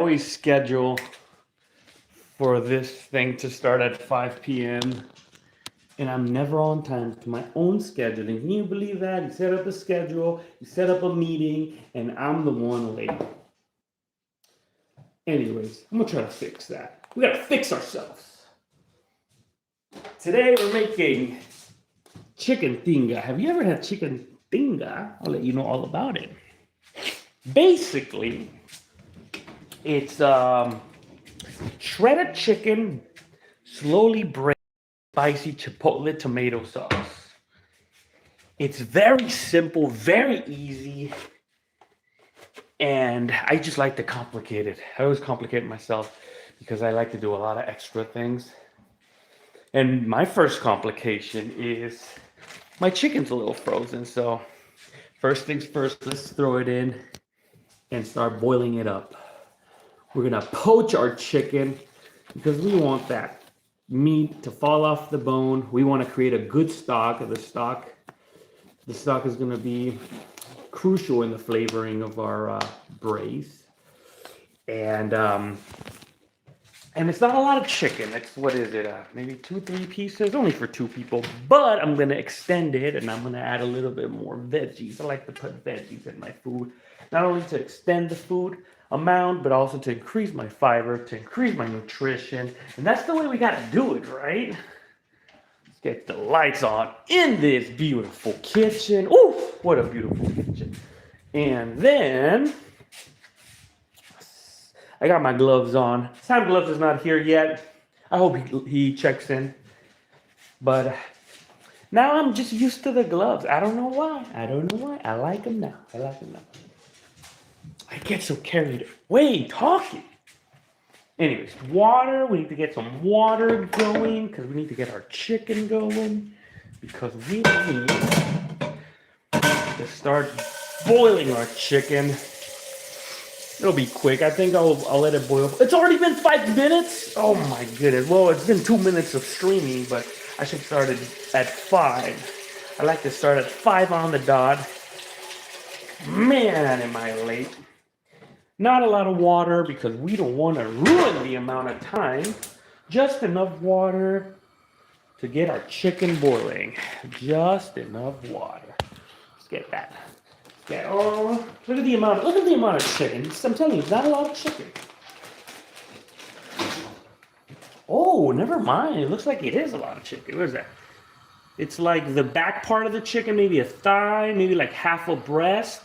always schedule for this thing to start at 5 p.m. and I'm never on time to my own scheduling. Can you believe that? You set up a schedule, you set up a meeting, and I'm the one late. Anyways, I'm gonna try to fix that. We gotta fix ourselves. Today we're making chicken tinga. Have you ever had chicken tinga? I'll let you know all about it. Basically, it's shredded chicken, slowly braised, spicy chipotle tomato sauce. It's very simple, very easy, and I just like to complicate it. I always complicate myself because I like to do a lot of extra things. And my first complication is my chicken's a little frozen, so first things first, let's throw it in and start boiling it up. We're gonna poach our chicken because we want that meat to fall off the bone. We want to create a good stock. The stock is gonna be crucial in the flavoring of our braise. And it's not a lot of chicken. It's, what is it? Maybe 2-3 pieces, only for 2 people. But I'm gonna extend it and I'm gonna add a little bit more veggies. I like to put veggies in my food, not only to extend the food amount, but also to increase my fiber, to increase my nutrition. And that's the way we gotta do it, right? Let's get the lights on in this beautiful kitchen. Ooh, what a beautiful kitchen. And then I got my gloves on. Sam Gloves is not here yet. I hope he checks in. But now I'm just used to the gloves. I don't know why. I like them now. I get so carried away talking. Anyways, water. We need to get some water going because we need to get our chicken going. Because we need to start boiling our chicken. It'll be quick. I think I'll let it boil. It's already been 5 minutes? Oh my goodness. Well, it's been 2 minutes of streaming, but I should start it at 5. I like to start at 5 on the dot. Man, am I late. Not a lot of water because we don't want to ruin the amount of time. Just enough water to get our chicken boiling. Just enough water. Let's get that. Oh, look at the amount of chicken. I'm telling you, it's not a lot of chicken. Oh, never mind. It looks like it is a lot of chicken. What is that? It's like the back part of the chicken, maybe a thigh, maybe like half a breast.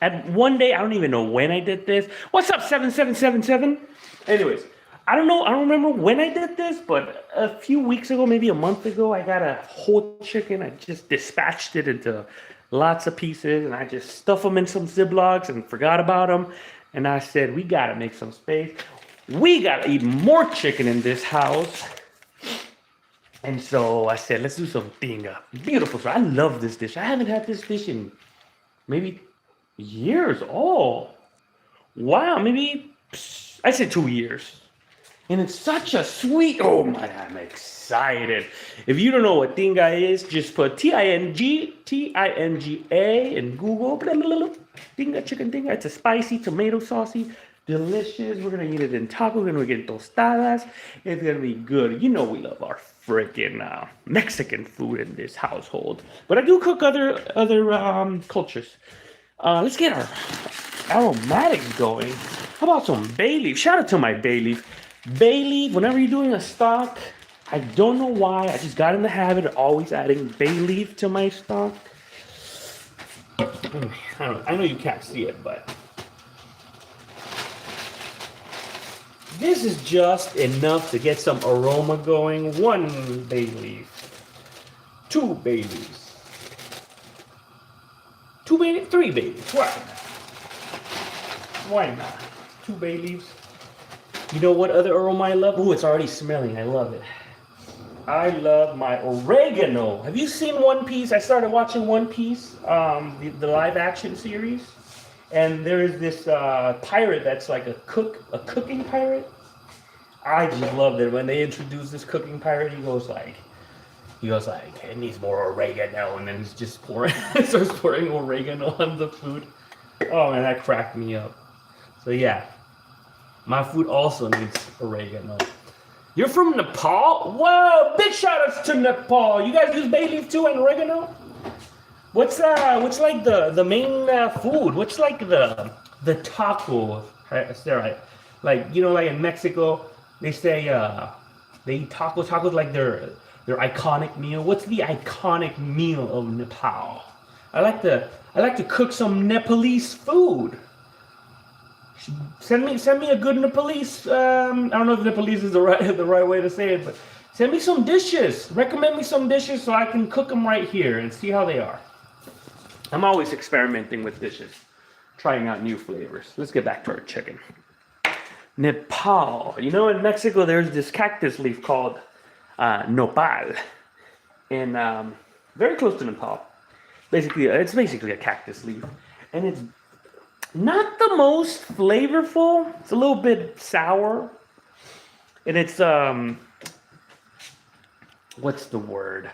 At one day, I don't even know when I did this. What's up, 7777? Anyways, I don't know. I don't remember when I did this, but a few weeks ago, maybe a month ago, I got a whole chicken. I just dispatched it into lots of pieces, and I just stuffed them in some Ziplocs and forgot about them. And I said, we gotta make some space. We gotta eat more chicken in this house. And so I said, let's do some tinga. Beautiful. So I love this dish. I haven't had this dish in maybe years. Oh, wow. Maybe, I said 2 years. And it's such a sweet, oh my, I'm excited. If you don't know what tinga is, just put Tinga in Google. Blah, blah, blah. Tinga, chicken tinga. It's a spicy, tomato saucy, delicious. We're going to eat it in tacos. We're going to get tostadas. It's going to be good. You know we love our freaking Mexican food in this household. But I do cook other cultures. Let's get our aromatics going. How about some bay leaf? Shout out to my bay leaf. Bay leaf, whenever you're doing a stock, I don't know why, I just got in the habit of always adding bay leaf to my stock. I know you can't see it, but this is just enough to get some aroma going. 1 bay leaf, 2 bay leaves, 2 bay leaves, 3 bay leaves. Why not? 2 bay leaves. You know what other aroma I love? Ooh, it's already smelling. I love it. I love my oregano. Have you seen One Piece? I started watching One Piece, the live action series. And there is this pirate that's like a cooking pirate. I just loved it. When they introduced this cooking pirate, he goes like, it needs more oregano. And then he's just starts pouring oregano on the food. Oh man, that cracked me up. So yeah. My food also needs oregano. You're from Nepal? Whoa! Big shout outs to Nepal. You guys use bay leaf too and oregano? What's like the main food? What's like the taco? Is that right? Like like in Mexico, they say they eat tacos like their iconic meal. What's the iconic meal of Nepal? I like to cook some Nepalese food. Send me a good Nepalese. I don't know if Nepalese is the right way to say it, but send me some dishes. Recommend me some dishes so I can cook them right here and see how they are. I'm always experimenting with dishes, trying out new flavors. Let's get back to our chicken. Nepal. In Mexico, there's this cactus leaf called nopal, and very close to Nepal. It's basically a cactus leaf, and it's not the most flavorful. It's a little bit sour, and it's what's the word?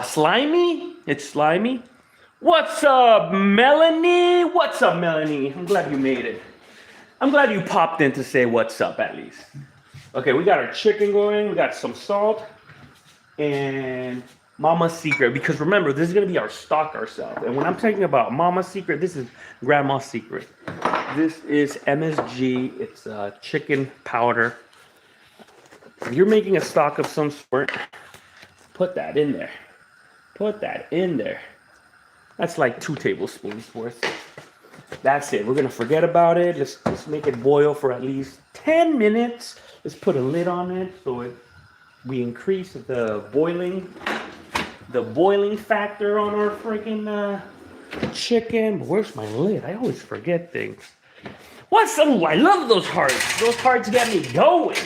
Slimy. It's slimy. What's up, Melanie? What's up, Melanie? I'm glad you made it. I'm glad you popped in to say what's up at least. Okay, we got our chicken going. We got some salt and Mama's Secret. Because remember, this is going to be our stock ourselves. And when I'm talking about Mama's Secret, this is Grandma's Secret. This is MSG. It's chicken powder. If you're making a stock of some sort, put that in there. Put that in there. That's like 2 tablespoons worth. That's it. We're going to forget about it. Let's make it boil for at least 10 minutes. Let's put a lid on it so we increase the boiling factor on our freaking chicken. But where's my lid? I always forget things. I love those hearts. Those hearts get me going.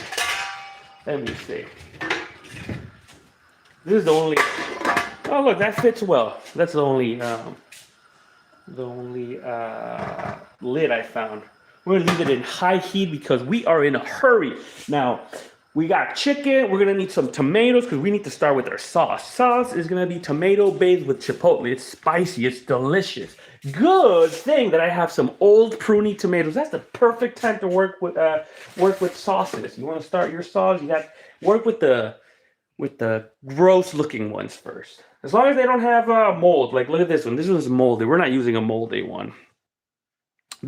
Let me see. This is the only... Oh, look, that fits well. That's the only lid I found. We're gonna leave it in high heat because we are in a hurry. Now, we got chicken. We're gonna need some tomatoes because we need to start with our sauce. Sauce is gonna be tomato based with chipotle. It's spicy. It's delicious. Good thing that I have some old pruny tomatoes. That's the perfect time to work with sauces. You want to start your sauce? You got to work with the gross looking ones first. As long as they don't have mold. Like, look at this one. This one's moldy. We're not using a moldy one.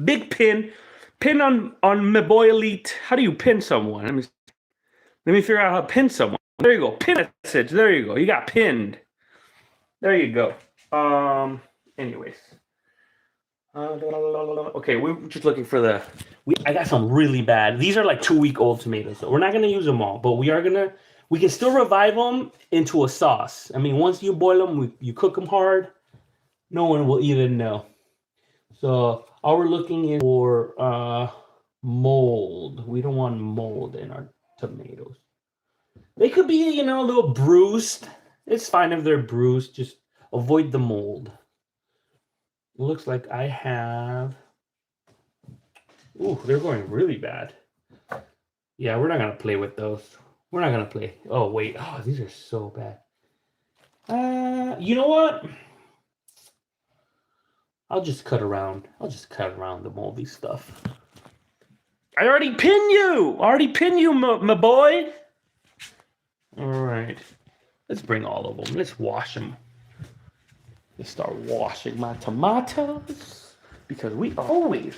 Big pin. Pin on my boy Elite. How do you pin someone? Let me figure out how to pin someone. There you go. Pin message. There you go. You got pinned. There you go. Anyways. Okay, we're just looking for I got some really bad. These are like 2-week-old tomatoes. So we're not going to use them all. But we can still revive them into a sauce. I mean, once you boil them, you cook them hard, no one will even know. So all we're looking is for mold. We don't want mold in our tomatoes. They could be, a little bruised. It's fine if they're bruised. Just avoid the mold. It looks like I have... Ooh, they're going really bad. Yeah, we're not going to play with those. We're not going to play. Oh, wait. Oh, these are so bad. You know what? I'll just cut around the moldy stuff. I already pinned you. My boy. All right. Let's bring all of them. Let's wash them. Let's start washing my tomatoes. Because we are always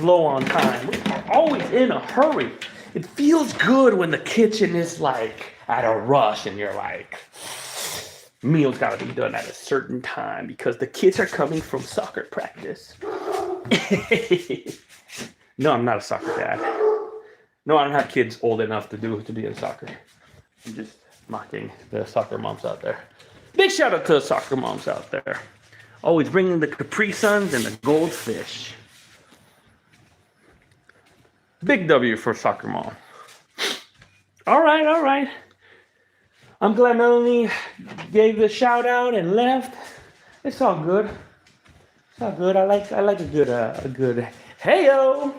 low on time. We are always in a hurry. It feels good when the kitchen is like at a rush and you're like, meal's gotta be done at a certain time because the kids are coming from soccer practice. No, I'm not a soccer dad. No, I don't have kids old enough to be in soccer. I'm just mocking the soccer moms out there. Big shout out to the soccer moms out there. Always bringing the Capri Suns and the goldfish. Big W for soccer mom. All right. I'm glad Melanie gave the shout out and left. It's all good. I like a good hey-o,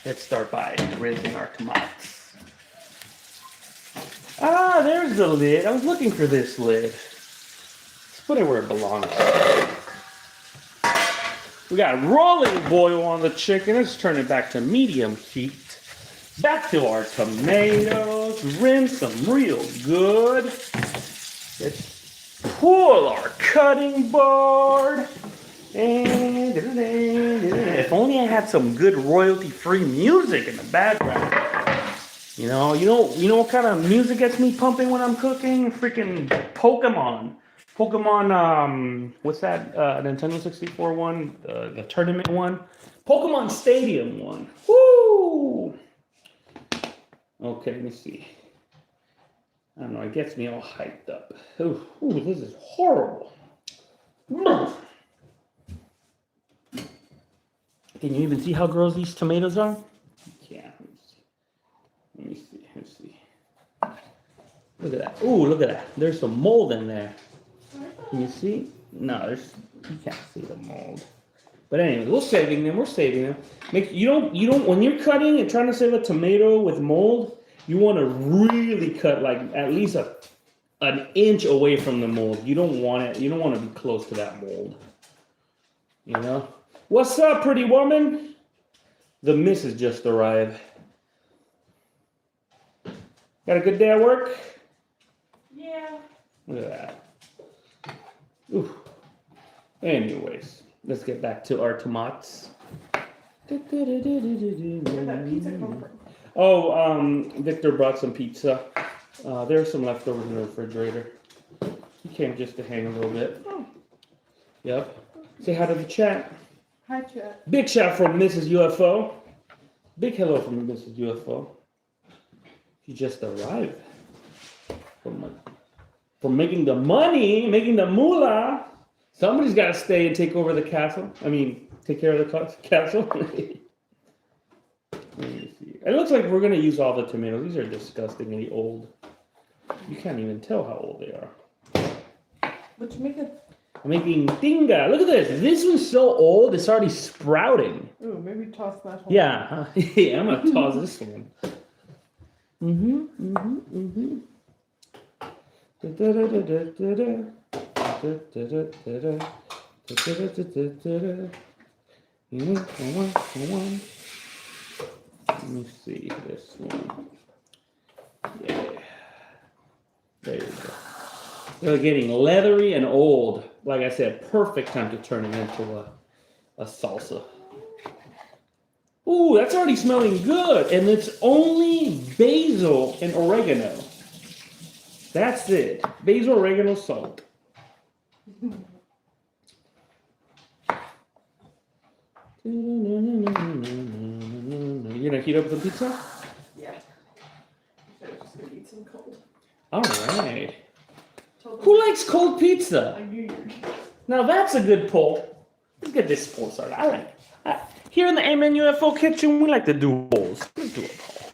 Let's start by rinsing our tomatoes. Ah, there's the lid. I was looking for this lid. Let's put it where it belongs. We got rolling boil on the chicken. Let's turn it back to medium heat. Back to our tomatoes. Rinse them real good. Let's pull our cutting board. And if only I had some good royalty-free music in the background. You know what kind of music gets me pumping when I'm cooking? Freaking Pokemon. What's that? Nintendo 64 one, the tournament one, Pokemon Stadium one. Woo! Okay, let me see. I don't know. It gets me all hyped up. Ooh, this is horrible. Can you even see how gross these tomatoes are? Yeah. Let me see. Look at that. Ooh, look at that. There's some mold in there. Can you see? No, you can't see the mold. But anyway, we're saving them. You don't. When you're cutting and trying to save a tomato with mold, you want to really cut like at least an inch away from the mold. You don't want it. You don't want to be close to that mold. You know. What's up, pretty woman? The missus just arrived. Got a good day at work? Yeah. Look at that. Ooh. Anyways, let's get back to our tomatoes. Where'd that pizza come from? Oh, Victor brought some pizza. There's some leftovers in the refrigerator. He came just to hang a little bit. Oh. Yep. Say hi to the chat. Hi, chat. Big shout from Mrs. UFO. Big hello from Mrs. UFO. She just arrived from making the money, making the moolah. Somebody's got to stay and take over the castle. I mean, take care of the castle. Let me see. It looks like we're going to use all the tomatoes. These are disgustingly old. You can't even tell how old they are. But you make it. I'm making Tinga. Look at this. This one's so old, it's already sprouting. Ooh, maybe toss that one. Yeah. Yeah, I'm going to toss this one. Let me see this one. Yeah. There you go. They're getting leathery and old. Like I said, perfect time to turn it into a salsa. Ooh, that's already smelling good. And it's only basil and oregano. That's it. Basil, oregano, salt. You gonna heat up the pizza? Yeah. I'm just gonna eat some cold. All right. Who likes cold pizza? I knew you were. Now that's a good poll. Let's get this poll started. I like it. Here in the Amen UFO kitchen, we like to do polls. Let's do a poll.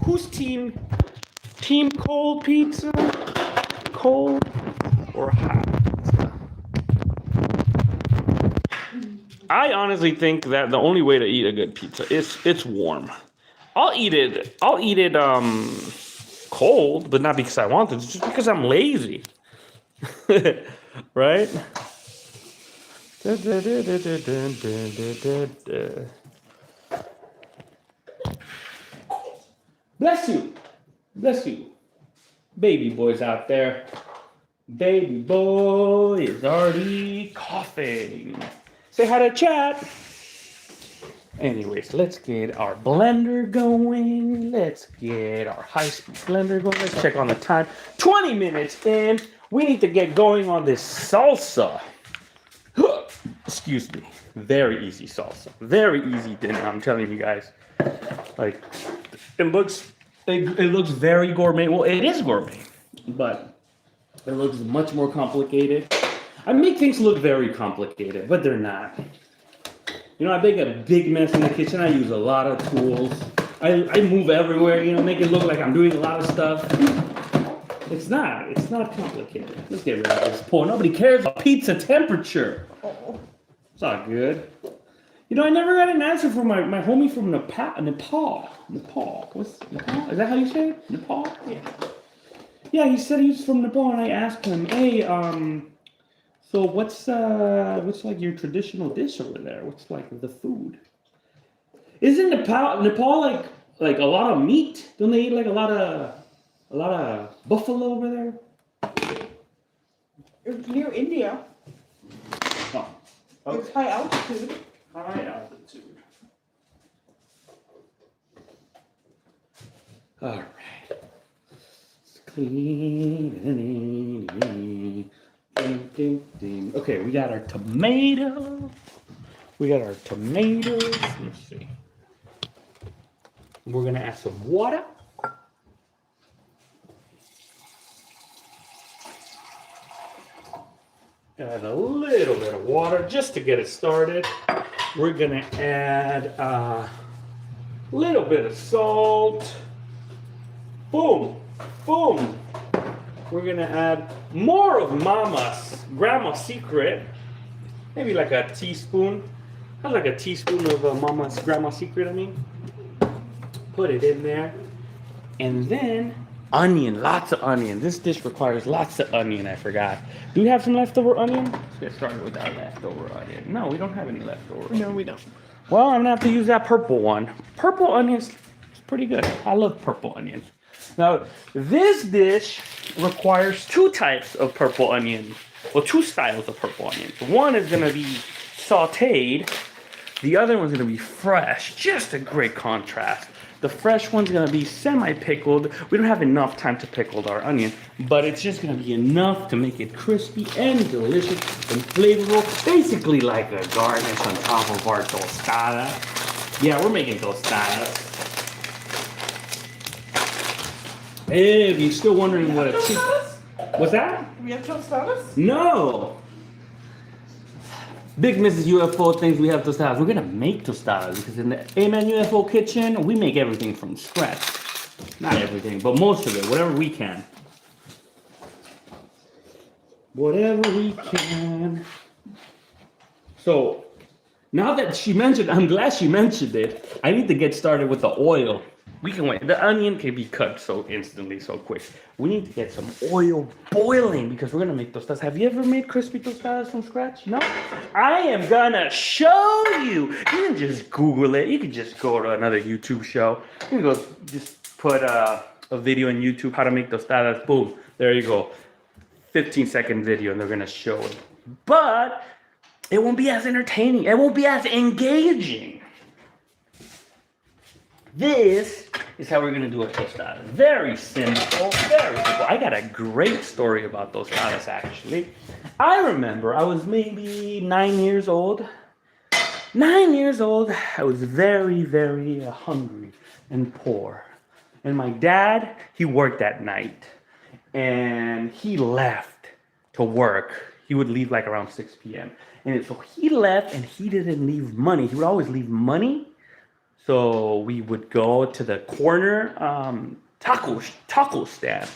Who's team cold pizza? Cold or hot pizza? I honestly think that the only way to eat a good pizza is it's warm. I'll eat it cold, but not because I want it, just because I'm lazy. Right? Bless you. Bless you. Baby boy's out there. Baby boy is already coughing. Say hi to chat. Anyways, let's get our blender going. Let's get our high-speed blender going. Let's check on the time. 20 minutes in. We need to get going on this salsa. Excuse me. Very easy salsa. Very easy dinner, I'm telling you guys. Like, it looks very gourmet. Well, it is gourmet, but it looks much more complicated. I make things look very complicated, but they're not. You know, I make a big mess in the kitchen. I use a lot of tools. I move everywhere, you know, make it look like I'm doing a lot of stuff. It's not complicated. Let's get rid of this poll. Nobody cares about pizza temperature. It's not good. You know, I never got an answer from my homie from Nepal. What's Nepal? Is that how you say it? Nepal? Yeah. Yeah, he said he was from Nepal, and I asked him, hey, So what's like your traditional dish over there? What's like the food? Isn't Nepal like a lot of meat? Don't they eat like a lot of buffalo over there? It's near India. Oh, It's high altitude. high altitude. All right. It's clean. Ding, ding, ding. Okay, we got our tomato. We got our tomatoes. Let's see. We're gonna add some water. Add a little bit of water just to get it started. We're gonna add a little bit of salt. Boom, boom. We're gonna add more of grandma's secret. Maybe like a teaspoon. That's like a teaspoon of grandma's secret, I mean. Put it in there. And then onion, lots of onion. This dish requires lots of onion, I forgot. Do we have some leftover onion? Let's get started with our leftover onion. No, we don't have any leftover onion. No, we don't. Well, I'm gonna have to use that purple one. Purple onions is pretty good. I love purple onions. Now, this dish requires two types of purple onion. Well, two styles of purple onions. One is gonna be sauteed. The other one's gonna be fresh. Just a great contrast. The fresh one's gonna be semi-pickled. We don't have enough time to pickle our onion, but it's just gonna be enough to make it crispy and delicious and flavorful. Basically like a garnish on top of our tostada. Yeah, we're making tostadas. Hey, if you're still wondering what a Tostadas? what's that? We have tostadas? No! Big Mrs. UFO thinks we have tostadas. We're gonna make tostadas because in the Amen UFO kitchen, we make everything from scratch. Not everything, but most of it, whatever we can. Whatever we can. So, now that she mentioned, I'm glad she mentioned it. I need to get started with the oil. We can wait. The onion can be cut so instantly, so quick. We need to get some oil boiling because we're gonna make tostadas. Have you ever made crispy tostadas from scratch? No? I am gonna show you. You can just Google it. You can just go to another YouTube show. You can go just put a video on YouTube, how to make tostadas. Boom. There you go. 15-second video and they're gonna show it. But it won't be as entertaining. It won't be as engaging. This is how we're gonna do a tostada. Very simple, very simple. I got a great story about tostadas actually. I remember I was maybe 9 years old. 9 years old, I was very, very hungry and poor. And my dad, he worked at night. And he left to work. He would leave like around 6 p.m. And so he left and he didn't leave money. He would always leave money. So we would go to the corner taco stand.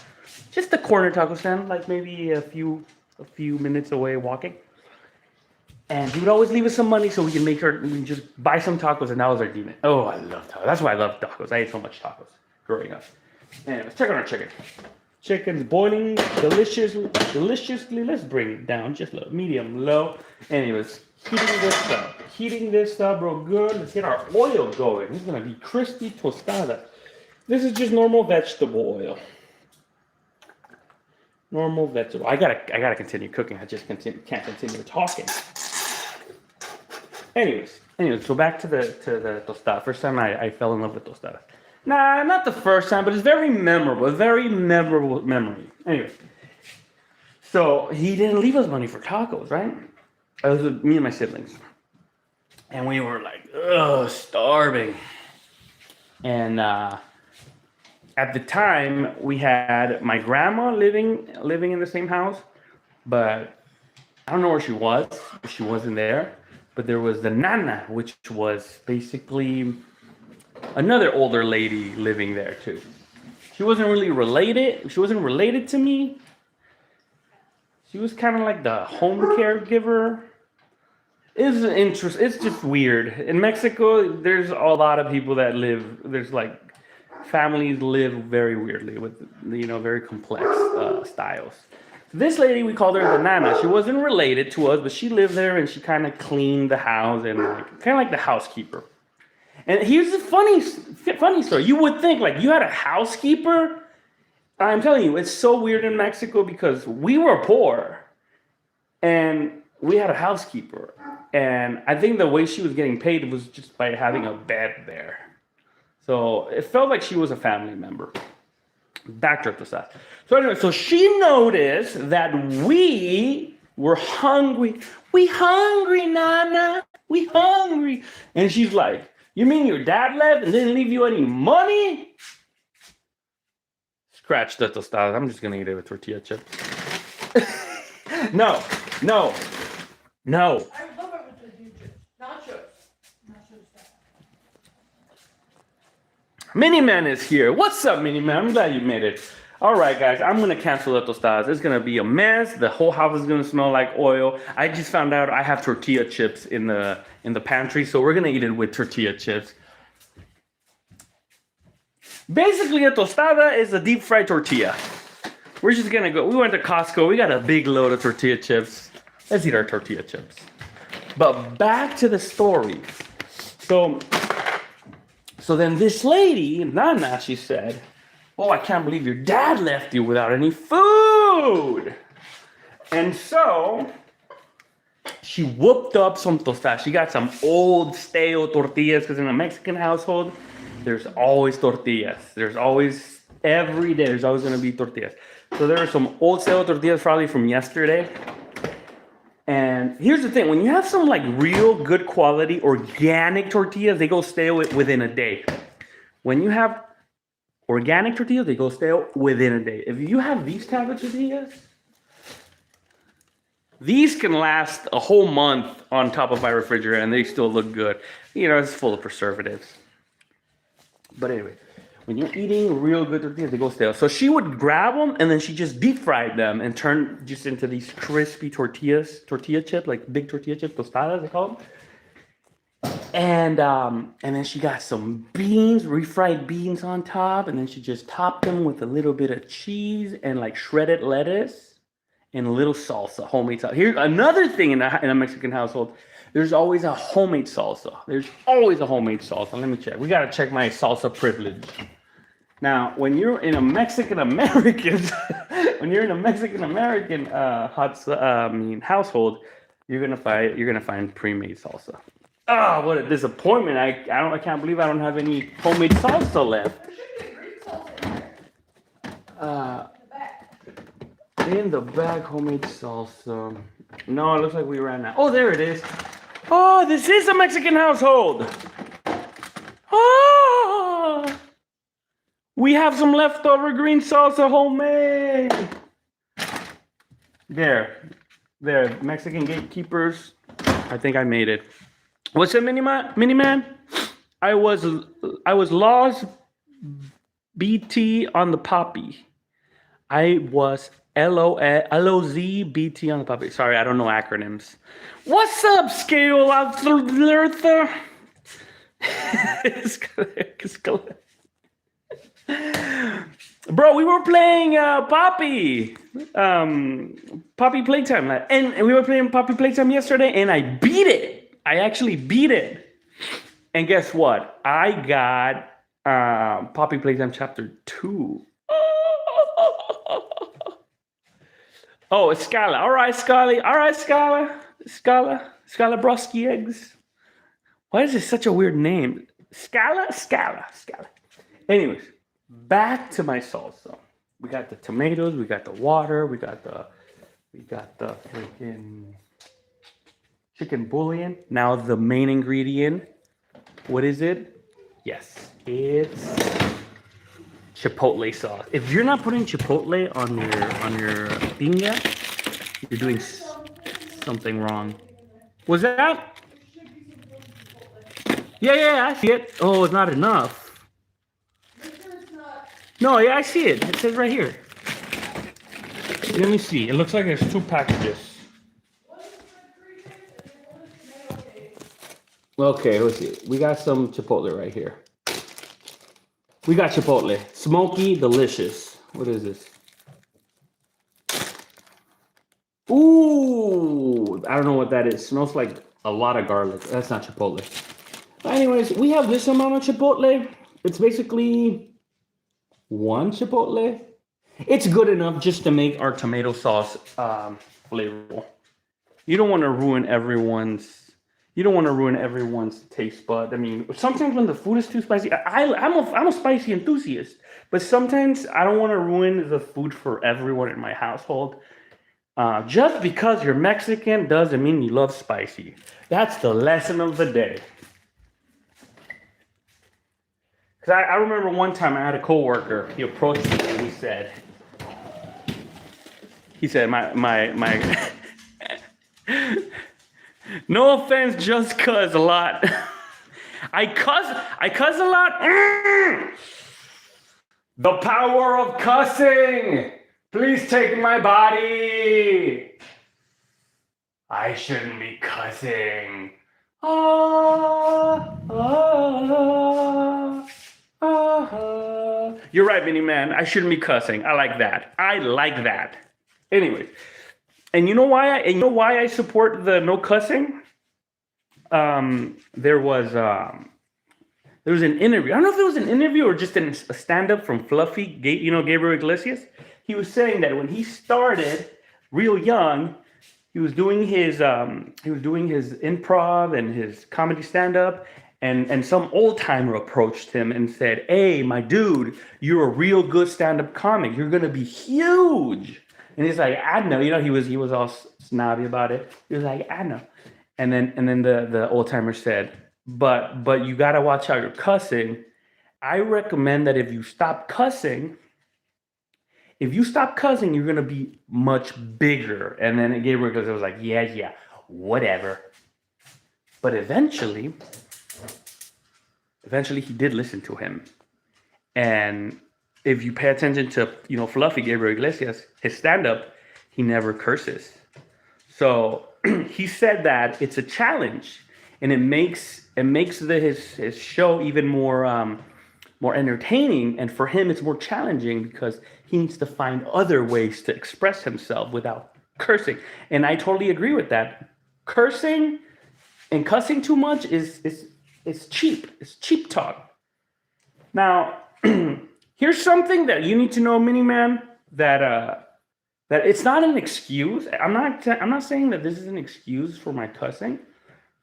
Just the corner taco stand, like maybe a few minutes away walking. And he would always leave us some money so we can we just buy some tacos, and that was our demon. Oh, I love tacos. That's why I love tacos. I ate so much tacos growing up. And let's check on our chicken. Chicken's boiling deliciously. Let's bring it down just a little, medium low. Anyways, heating this up real good. Let's get our oil going. This is gonna be crispy tostada. This is just normal vegetable oil. Normal vegetable. I gotta continue cooking. I just can't continue talking. Anyways, so back to the tostada. First time I fell in love with tostadas. Nah, not the first time, but it's very memorable. A very memorable memory. Anyway, so he didn't leave us money for tacos, right? It was with me and my siblings. And we were like, starving. And at the time, we had my grandma living in the same house, but I don't know where she was. She wasn't there. But there was the nana, which was basically another older lady living there too. She wasn't really related. She wasn't related to me. She was kind of like the home caregiver. It's just weird. In Mexico, there's a lot of people that live. There's like families live very weirdly with very complex styles. This lady, we called her the Nana. She wasn't related to us, but she lived there and she kind of cleaned the house and like, kind of like the housekeeper. And here's the funny story. You would think like you had a housekeeper. I'm telling you, it's so weird in Mexico because we were poor and we had a housekeeper. And I think the way she was getting paid was just by having a bed there. So it felt like she was a family member. Back to the So anyway, so she noticed that we were hungry. We hungry, Nana. We hungry. And she's like, you mean your dad left and didn't leave you any money? Scratch the tostadas. I'm just going to eat it with tortilla chips. No. I love it with the future. Nachos. Miniman is here. What's up, Miniman? I'm glad you made it. All right, guys, I'm going to cancel the tostadas. It's going to be a mess. The whole house is going to smell like oil. I just found out I have tortilla chips in the pantry, so we're going to eat it with tortilla chips. Basically, a tostada is a deep fried tortilla. We're just going to go. We went to Costco. We got a big load of tortilla chips. Let's eat our tortilla chips. But back to the story. So then this lady, Nana, she said, oh, I can't believe your dad left you without any food. And so she whooped up some tostadas. She got some old stale tortillas because in a Mexican household, there's always tortillas. There's always, every day, there's always going to be tortillas. So there are some old stale tortillas probably from yesterday. And here's the thing, when you have some like real good quality organic tortillas, they go stale within a day. When you have organic tortillas, they go stale within a day. If you have these type of tortillas, these can last a whole month on top of my refrigerator and they still look good. You know, it's full of preservatives. But anyway, when you're eating real good tortillas, they go stale. So she would grab them and then she just deep fried them and turn just into these crispy tortilla chip, like big tortilla chip tostadas, they call them. And then she got some beans, refried beans on top, and then she just topped them with a little bit of cheese and like shredded lettuce and a little salsa, homemade salsa. Here's another thing in a Mexican household. There's always a homemade salsa. There's always a homemade salsa. Let me check. We got to check my salsa privilege. Now, when you're in a Mexican-American, household, you're gonna find pre-made salsa. Oh, what a disappointment! I can't believe I don't have any homemade salsa left. In the bag, homemade salsa. No, it looks like we ran out. Oh, there it is. Oh, this is a Mexican household. Oh, we have some leftover green salsa homemade. There, Mexican gatekeepers. I think I made it. What's it, Miniman? I was lost BT on the poppy. I was LOZ-BT on the puppy. Sorry, I don't know acronyms. What's up, Scale Lurther? Bro, we were playing Poppy Playtime. And we were playing Poppy Playtime yesterday, and I beat it. I actually beat it. And guess what? I got Poppy Playtime Chapter 2. Oh, it's Scala. All right, Scala. All right, Scala Broski eggs. Why is this such a weird name? Scala. Anyways, back to my salsa. We got the tomatoes. We got the water. We got the freaking chicken bouillon. Now the main ingredient. What is it? Yes, it's chipotle sauce. If you're not putting chipotle on your tinga, you're doing something wrong. Was that? Yeah, I see it. Oh, it's not enough. No, yeah, I see it. It says right here. Let me see. It looks like there's 2 packages. Okay, let's see. We got some chipotle right here. We got chipotle. Smoky, delicious. What is this? I don't know what that is. It smells like a lot of garlic. That's not chipotle. But anyways, we have this amount of chipotle. It's basically one chipotle. It's good enough just to make our tomato sauce flavorful. You don't want to ruin everyone's. You don't want to ruin everyone's taste bud. I mean, sometimes when the food is too spicy, I'm a spicy enthusiast, but sometimes I don't want to ruin the food for everyone in my household. Just because you're Mexican doesn't mean you love spicy. That's the lesson of the day. Because I remember one time I had a coworker. He approached me and he said, my no offense, just cuz a lot. I cuss a lot. The power of cussing. Please take my body. I shouldn't be cussing. You're right, Vinny Man. I shouldn't be cussing. I like that. Anyways, and you know why I support the no cussing? There was an interview. I don't know if it was an interview or just a stand-up from Fluffy, Gabriel Iglesias. He was saying that when he started real young, he was doing his improv and his comedy stand-up, and some old timer approached him and said, "Hey, my dude, you're a real good stand-up comic. You're gonna be huge." And he's like, "I know." He was all snobby about it. He was like, "I know." And then the old timer said, "But you gotta watch how you're cussing. I recommend that if you stop cussing, you're gonna be much bigger." And then Gabriel was like, "Yeah, whatever." But eventually he did listen to him. And if you pay attention to Fluffy Gabriel Iglesias, his stand-up, he never curses. So he said that it's a challenge, and it makes his show even more entertaining. And for him, it's more challenging because he needs to find other ways to express himself without cursing. And I totally agree with that. Cursing and cussing too much is cheap. It's cheap talk. Now, here's something that you need to know, Mini Man, that it's not an excuse. I'm not saying that this is an excuse for my cussing,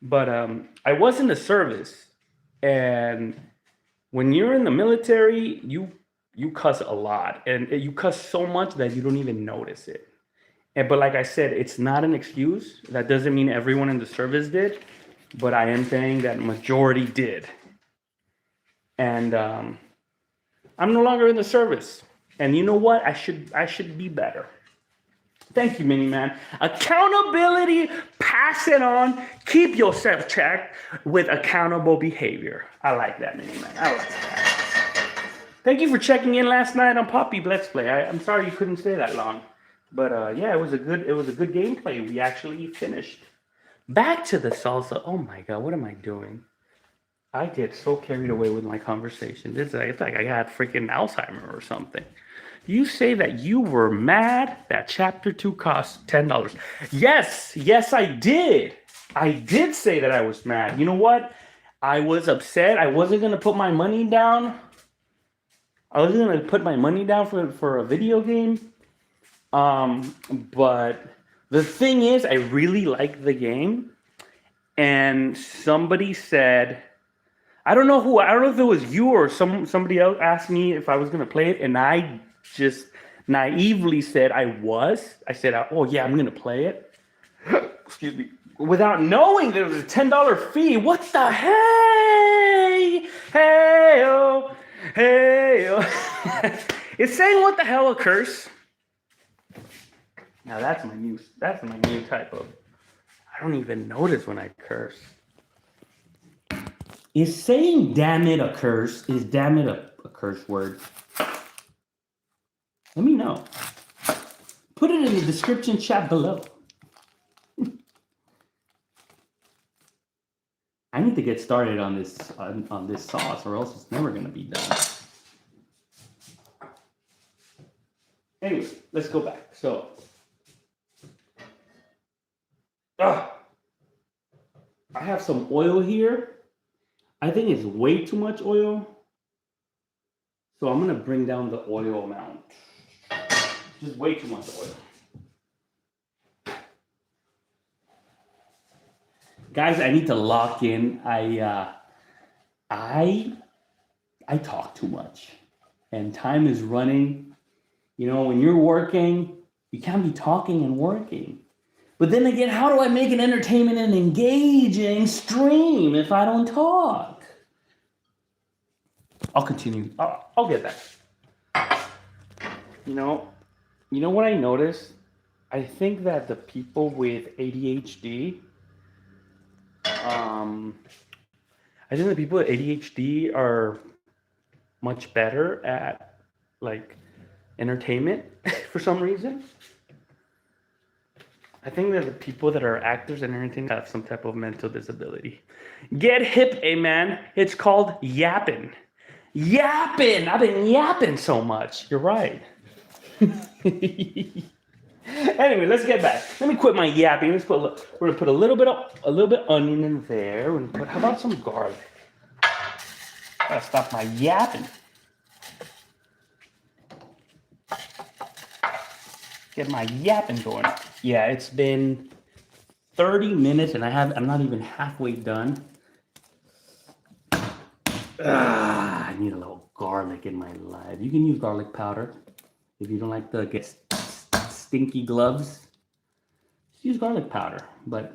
but I was in the service, and when you're in the military, you cuss a lot, and you cuss so much that you don't even notice it. But like I said, it's not an excuse. That doesn't mean everyone in the service did, but I am saying that majority did. And I'm no longer in the service, and you know what? I should be better. Thank you, Mini Man. Accountability, pass it on. Keep yourself checked with accountable behavior. I like that, Mini Man. I like that. Thank you for checking in last night on Poppy Let's Play. I'm sorry you couldn't stay that long, but yeah, it was a good gameplay. We actually finished. Back to the salsa. Oh my God, what am I doing? I get so carried away with my conversation. It's like I got freaking Alzheimer or something. You say that you were mad that chapter 2 cost $10. Yes, I did. I did say that I was mad. You know what? I was upset. I wasn't going to put my money down. I wasn't going to put my money down for a video game. But the thing is, I really like the game. And somebody said, I don't know if it was you or somebody else asked me if I was going to play it. And I just naively said I said, oh yeah, I'm going to play it. Excuse me. Without knowing there was a $10 fee. What the hey? Hey-oh. Hey-oh. It's saying what the hell a curse. Now that's my new type of, I don't even notice when I curse. Is saying damn it a curse? Is damn it a curse word? Let me know. Put it in the description chat below. I need to get started on this sauce, or else it's never gonna be done. Anyway, let's go back. So I have some oil here. I think it's way too much oil. So I'm gonna bring down the oil amount. Just way too much oil. Guys, I need to lock in. I talk too much. And time is running. You know, when you're working, you can't be talking and working. But then again, how do I make an entertainment and engaging stream if I don't talk? I'll continue. I'll get that. You know what I noticed? I think that the people with ADHD, I think the people with ADHD are much better at like entertainment for some reason. I think that the people that are actors and everything have some type of mental disability. Get hip, man. It's called yapping. Yapping. I've been yapping so much. You're right. Anyway, let's get back. Let me quit my yapping. We're gonna put a little bit onion in there. We're gonna put, how about some garlic? Gotta stop my yapping. Get my yapping going. Yeah, it's been 30 minutes and I'm not even halfway done. I need a little garlic in my life. You can use garlic powder if you don't like to get stinky gloves. Just use garlic powder, but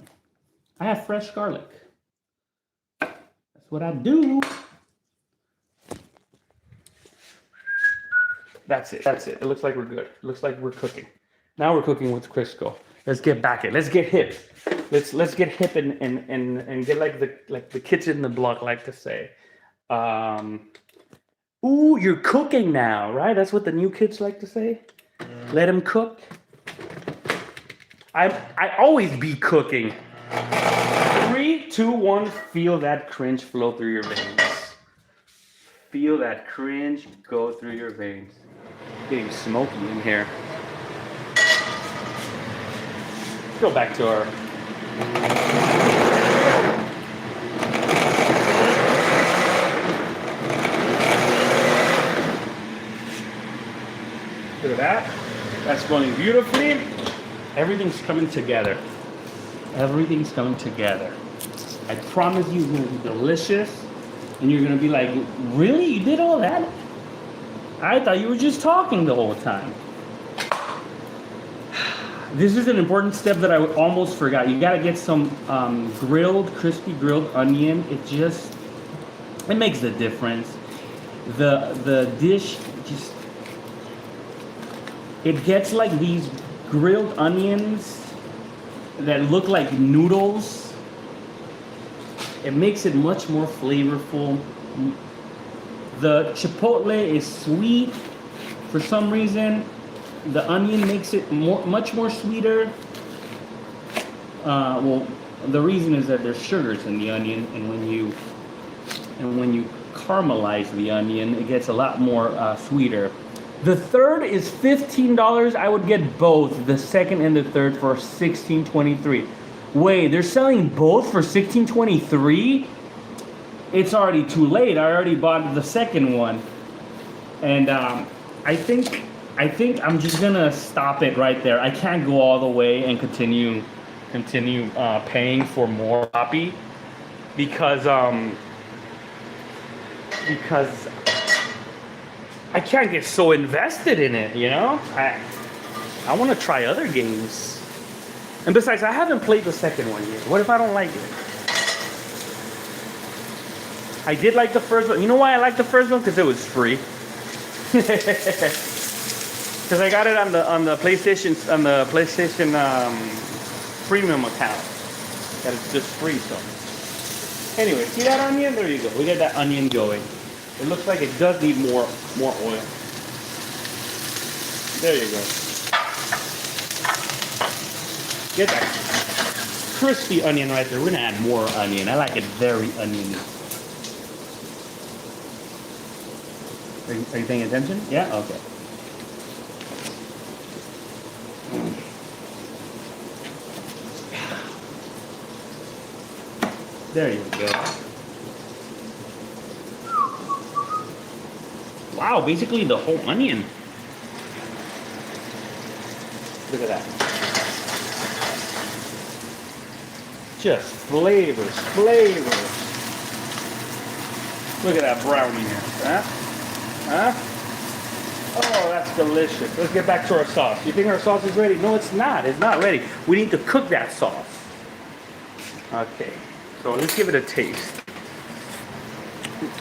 I have fresh garlic. That's what I do. That's it. It looks like we're good. It looks like we're cooking. Now we're cooking with Crisco. Let's get back in. Let's get hip. Let's get hip and get like the kids in the block like to say. Ooh, you're cooking now, right? That's what the new kids like to say. Let them cook. I always be cooking. 3, 2, 1. Feel that cringe flow through your veins. Feel that cringe go through your veins. Getting smoky in here. Go back to our. Look at that. That's going beautifully. Everything's coming together. Everything's coming together. I promise you, it's going to be delicious. And you're going to be like, really? You did all that? I thought you were just talking the whole time. This is an important step that I almost forgot. You got to get some crispy grilled onion. It makes the difference. The dish just, it gets like these grilled onions that look like noodles. It makes it much more flavorful. The chipotle is sweet for some reason. The onion makes it much more sweeter. Well, the reason is that there's sugars in the onion, and when you caramelize the onion, it gets a lot more sweeter. The third is $15. I would get both, the second and the third, for $16.23. Wait, they're selling both for $16.23? It's already too late. I already bought the second one, and I think I'm just gonna stop it right there. I can't go all the way and continue paying for more copy because I can't get so invested in it, you know? I want to try other games. And besides, I haven't played the second one yet. What if I don't like it? I did like the first one. You know why I like the first one? Because it was free. Because I got it on the PlayStation premium account. That is just free, so. Anyway, see that onion? There you go. We got that onion going. It looks like it does need more oil. There you go. Get that crispy onion right there. We're gonna add more onion. I like it very oniony. Are you paying attention? Yeah? Okay. There you go. Wow, basically the whole onion. Look at that. Just flavors, flavors. Look at that browniness, huh? Huh? Oh, that's delicious. Let's get back to our sauce. You think our sauce is ready? No, it's not. It's not ready. We need to cook that sauce. Okay, so let's give it a taste.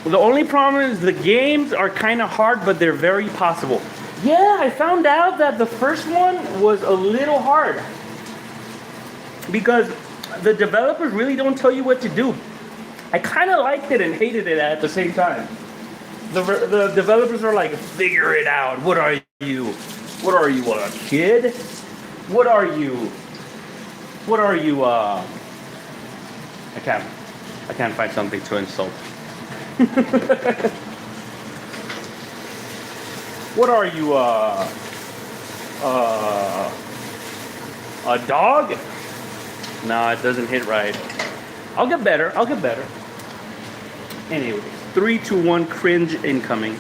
The only problem is the games are kind of hard, but they're very possible. Yeah, I found out that the first one was a little hard because the developers really don't tell you what to do. I kind of liked it and hated it at the same time. The developers are like, figure it out. What are you? What are you, a kid? What are you? What are you, I can't find something to insult. What are you, a dog? No, it doesn't hit right. I'll get better. I'll get better. Anyway, 3, 2, 1, cringe incoming.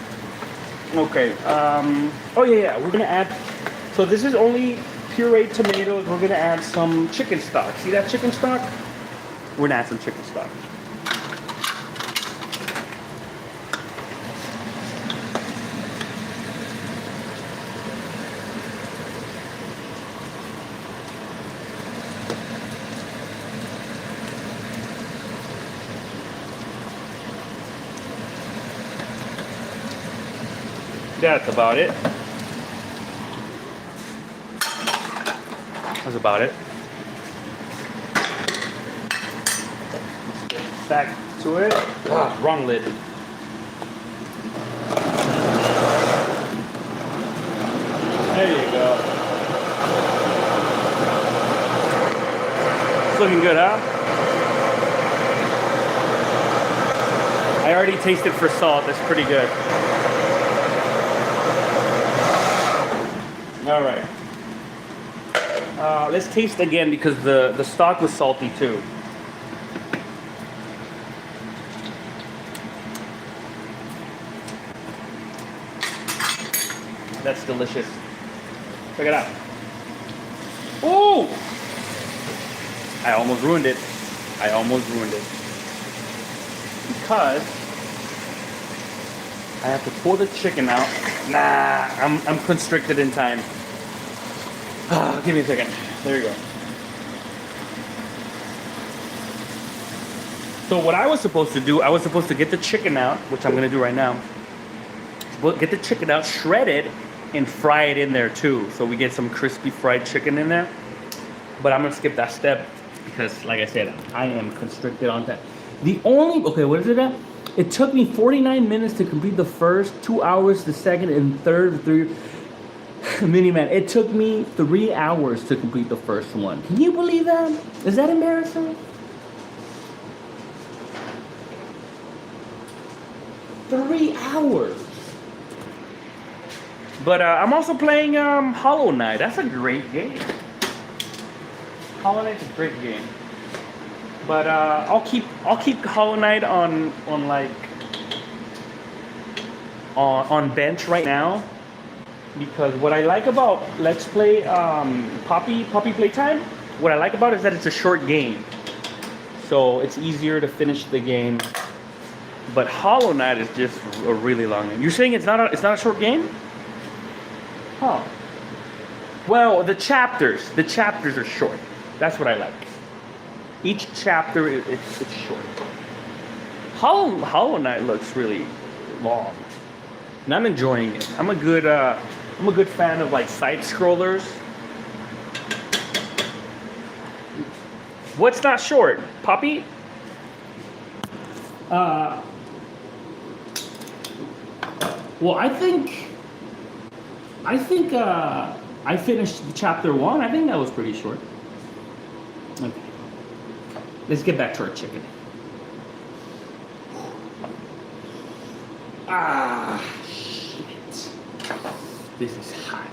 Okay. Oh yeah. We're gonna add. So this is only pureed tomatoes. We're gonna add some chicken stock. See that chicken stock? We're gonna add some chicken stock. That's about it. That's about it. Back to it. Ah, wrong lid. There you go. It's looking good, huh? I already tasted for salt. That's pretty good. All right. Let's taste again because the stock was salty too. That's delicious. Check it out. Oh! I almost ruined it. I almost ruined it. Because I have to pull the chicken out. Nah, I'm constricted in time. Give me a second. There you go. So what I was supposed to do, I was supposed to get the chicken out, which I'm gonna do right now. Get the chicken out, shred it, and fry it in there too. So we get some crispy fried chicken in there. But I'm gonna skip that step because, like I said, I am constricted on that. Okay, what is it at? It took me 49 minutes to complete the first, 2 hours the second, and third, Mini-Man. It took me 3 hours to complete the first one. Can you believe that? Is that embarrassing? 3 hours. But I'm also playing Hollow Knight. That's a great game. Hollow Knight's a great game. But I'll keep Hollow Knight on bench right now, because what I like about Let's Play Poppy Playtime, what I like about it is that it's a short game, so it's easier to finish the game. But Hollow Knight is just a really long game. You're saying it's not a short game? Huh. Well, the chapters are short. That's what I like. Each chapter it's short. Hollow Knight looks really long, and I'm enjoying it. I'm a good fan of like side scrollers. What's not short, Poppy? Well, I think I finished chapter 1. I think that was pretty short. Okay. Let's get back to our chicken. Ah, shit. This is hot.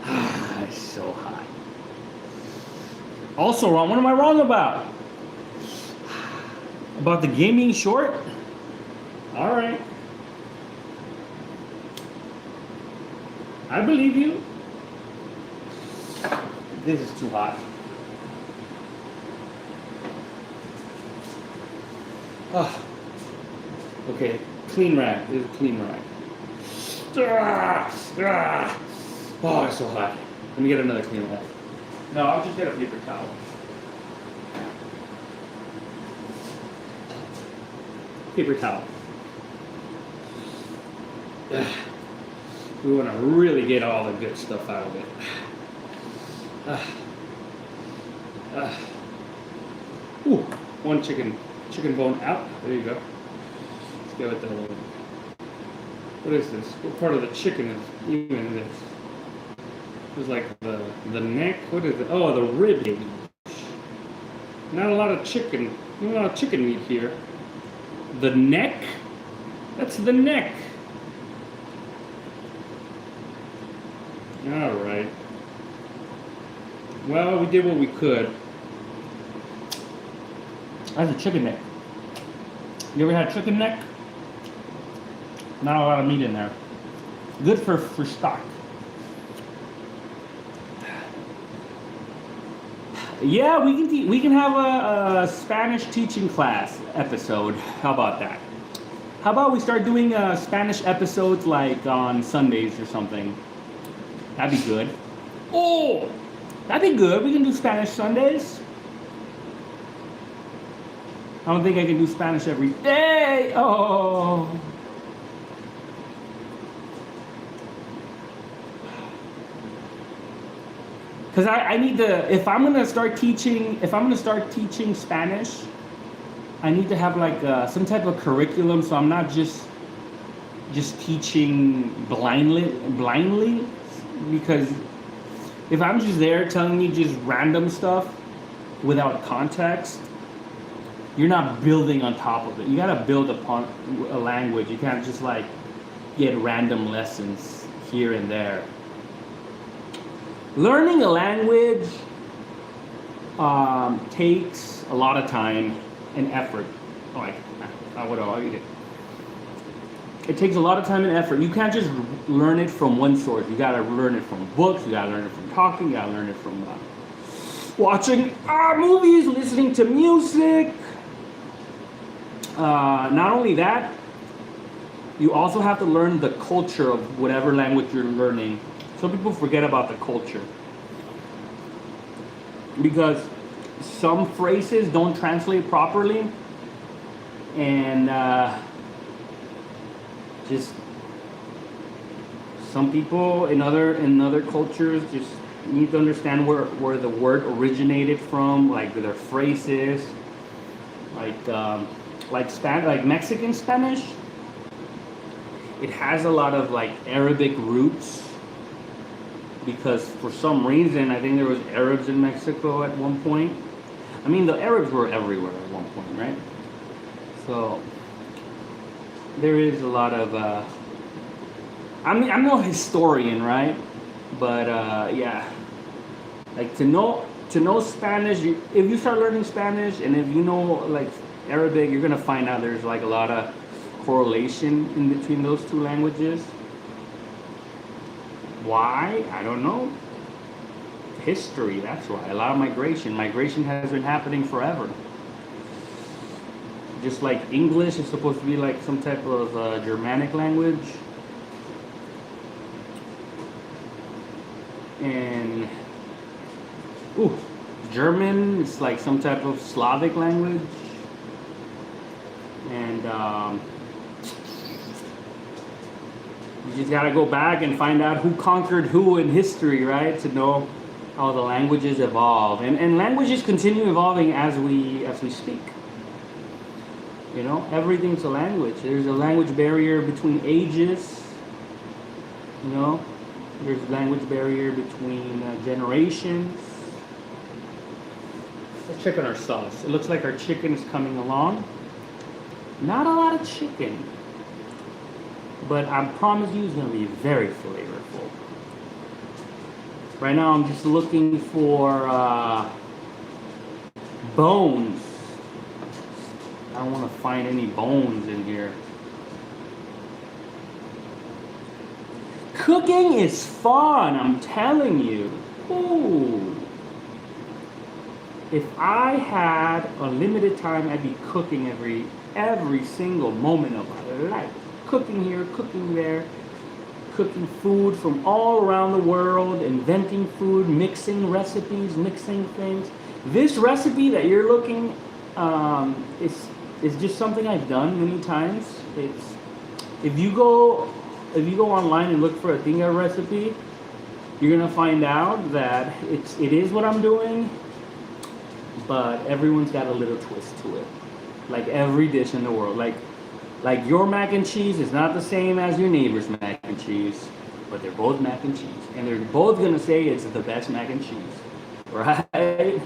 Ah, it's so hot. Also wrong. What am I wrong about? About the gaming short? All right. I believe you. This is too hot. Ah. Okay, clean rag. This is a clean rag. Oh, it's so hot. Let me get another clean rag. No, I'll just get a paper towel. Paper towel. We want to really get all the good stuff out of it. Ooh, one chicken bone out. There you go. Let's go with the other one. What is this? What part of the chicken is even this? It's like the neck. What is it? Oh, the rib. Not a lot of chicken. Not a lot of chicken meat here. The neck? That's the neck. All right. Well, we did what we could. That's a chicken neck. You ever had chicken neck? Not a lot of meat in there. Good for stock. Yeah, we can have a Spanish teaching class episode. How about that? How about we start doing Spanish episodes like on Sundays or something? That'd be good. Oh, that'd be good. We can do Spanish Sundays. I don't think I can do Spanish every day. Oh. Because I need to, if I'm gonna start teaching Spanish, I need to have like some type of curriculum, so I'm not just teaching blindly. Because if I'm just there telling you just random stuff without context, you're not building on top of it. You gotta build upon a language. You can't just like get random lessons here and there. Learning a language takes a lot of time and effort. It takes a lot of time and effort. You can't just learn it from one source. You gotta learn it from books. You gotta learn it from talking. You gotta learn it from watching movies, listening to music. Not only that, you also have to learn the culture of whatever language you're learning. Some people forget about the culture because some phrases don't translate properly, and just some people in other cultures just need to understand where the word originated from, like their phrases, like Mexican Spanish. It has a lot of like Arabic roots because for some reason I think there was Arabs in Mexico at one point. I mean, the Arabs were everywhere at one point, right? So there is a lot of I'm no historian, right? But yeah, like to know Spanish, if you start learning Spanish and if you know like Arabic, you're gonna find out there's like a lot of correlation in between those two languages. Why? I don't know. History, that's why. A lot of migration. Migration has been happening forever. Just like English is supposed to be like some type of Germanic language. And German is like some type of Slavic language. And you just gotta go back and find out who conquered who in history, right? To know how the languages evolve. And languages continue evolving as we speak. You know, everything's a language. There's a language barrier between ages. You know, there's a language barrier between generations. Let's check on our sauce. It looks like our chicken is coming along. Not a lot of chicken, but I promise you it's going to be very flavorful. Right now I'm just looking for bones. I don't want to find any bones in here. Cooking is fun, I'm telling you. Ooh. If I had unlimited time, I'd be cooking every single moment of my life. Cooking here, cooking there, cooking food from all around the world, inventing food, mixing recipes, mixing things. This recipe that you're looking is just something I've done many times. It's if you go online and look for a Tinga recipe, you're gonna find out that it is what I'm doing, but everyone's got a little twist to it. Like every dish in the world. Like your mac and cheese is not the same as your neighbor's mac and cheese, but they're both mac and cheese. And they're both gonna say it's the best mac and cheese. Right?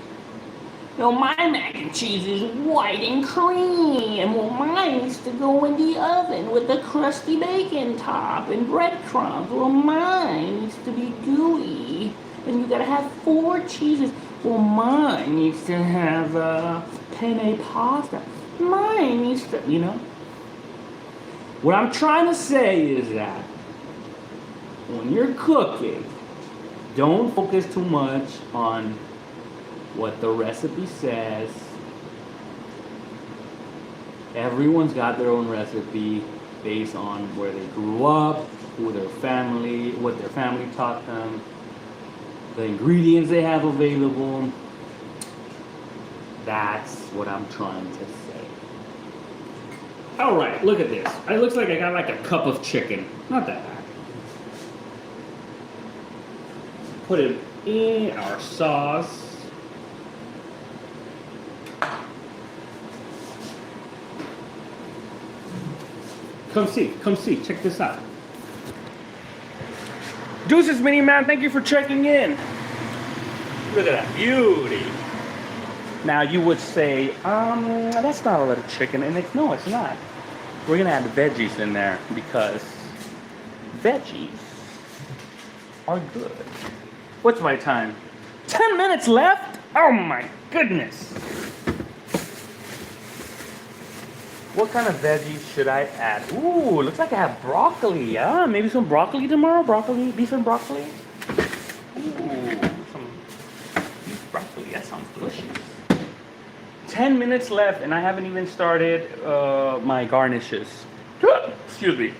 No, my mac and cheese is white and creamy, and well, mine needs to go in the oven with a crusty bacon top and breadcrumbs. Well, mine needs to be gooey, and you gotta have 4 cheeses. Well, mine needs to have penne pasta. Mine needs to, What I'm trying to say is that when you're cooking, don't focus too much on what the recipe says. Everyone's got their own recipe based on where they grew up, what their family taught them, the ingredients they have available. That's what I'm trying to say. All right, look at this. It looks like I got like a cup of chicken. Not that bad. Put it in our sauce. Come see, check this out. Deuces, Mini Man, thank you for checking in. Look at that beauty. Now you would say, that's not a lot of chicken, and no, it's not. We're gonna add veggies in there because veggies are good. What's my time? 10 minutes left? Oh my goodness. What kind of veggies should I add? Ooh, looks like I have broccoli. Yeah, maybe some broccoli tomorrow. Broccoli, beef and broccoli. Ooh, some beef broccoli. That sounds delicious. 10 minutes left, and I haven't even started my garnishes. Excuse me.